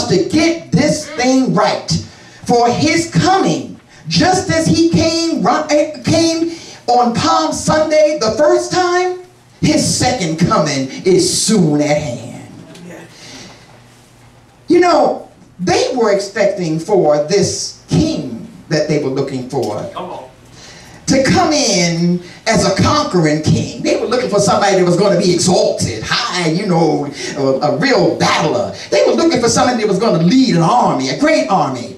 us to get this thing right. For his coming, just as he came on Palm Sunday the first time, his second coming is soon at hand. You know, they were expecting for this king that they were looking for to come in as a conquering king. They were looking for somebody that was going to be exalted, high, you know, a real battler. They were looking for somebody that was going to lead an army, a great army.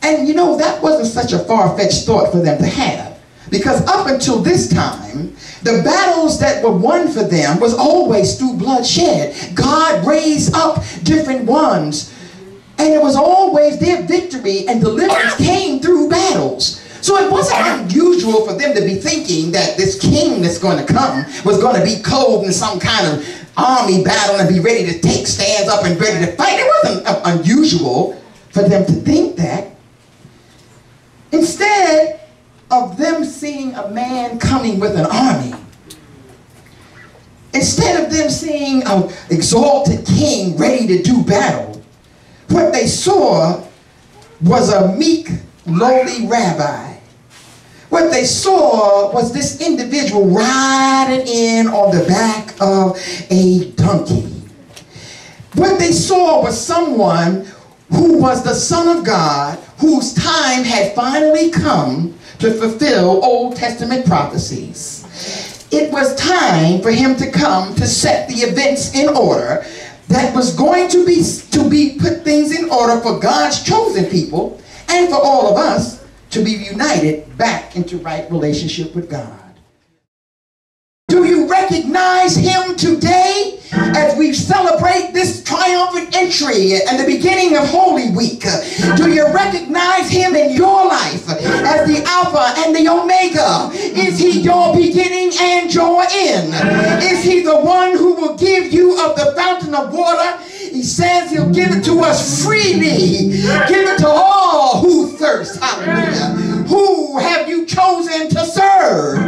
And you know, that wasn't such a far-fetched thought for them to have. Because up until this time, the battles that were won for them was always through bloodshed. God raised up different ones. And it was always their victory and deliverance came through battles. So it wasn't unusual for them to be thinking that this king that's going to come was going to be clothed in some kind of army battle and be ready to take stands up and ready to fight. It wasn't unusual for them to think that. Instead of them seeing a man coming with an army, instead of them seeing an exalted king ready to do battle, what they saw was a meek, lowly rabbi. What they saw was this individual riding in on the back of a donkey. What they saw was someone who was the Son of God, whose time had finally come to fulfill Old Testament prophecies. It was time for him to come to set the events in order that was going to be put things in order for God's chosen people and for all of us to be united back into right relationship with God. Do you recognize him today as we celebrate this triumphant entry and the beginning of Holy Week? Do you recognize him in your life as the Alpha and the Omega? Is he your beginning and your end? Is he the one who will give you of the fountain of water? He says he'll give it to us freely. Give it to all who thirst. Hallelujah. Who have you chosen to serve?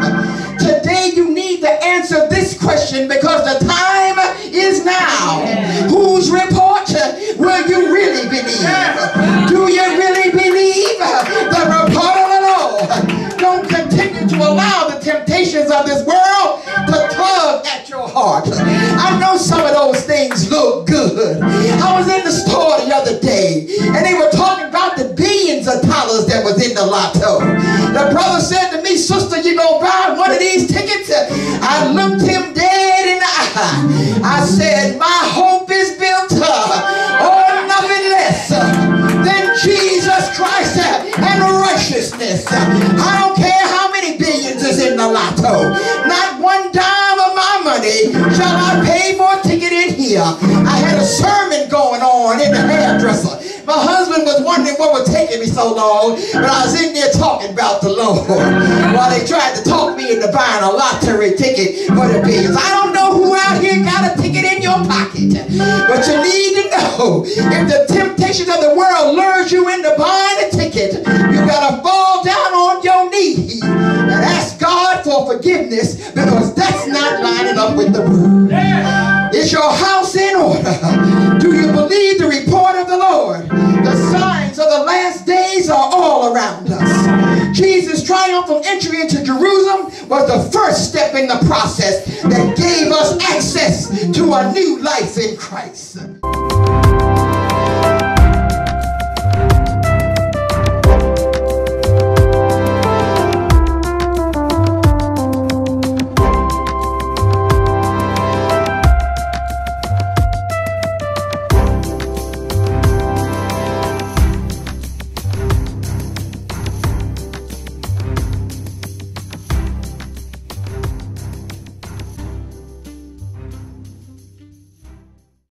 Today you need to answer this question because the time is now. Whose report will you really believe? Do you really believe the report of the Lord? Don't continue to allow the temptations of this world to tug at your heart. I know some of those things look good. I was in the store the other day and they were talking about the billions of dollars that was in the lotto. The brother said to me, "Sister, you gonna buy one of these tickets?" I looked him dead in the eye. I said, "My hope is built on nothing less than Jesus Christ and righteousness. I don't care how many billions is in the lotto. Not one dime of my money shall I pay for a ticket in here." I had a sermon going on in the hairdresser. My husband was wondering what was taking me so long, but I was in there talking about the Lord while they tried to talk me into buying a lottery ticket for the billions. I don't know who out here got a ticket in your pocket, but you need to know if the temptations of the world lures you into buying a ticket, you got to fall down on your knees and ask God for forgiveness because that's not lining up with the word. Is your house in order? Do you believe the report of the Lord? The signs of the last days are all around us. Jesus' triumphal entry into Jerusalem was the first step in the process that gave us access to a new life in Christ.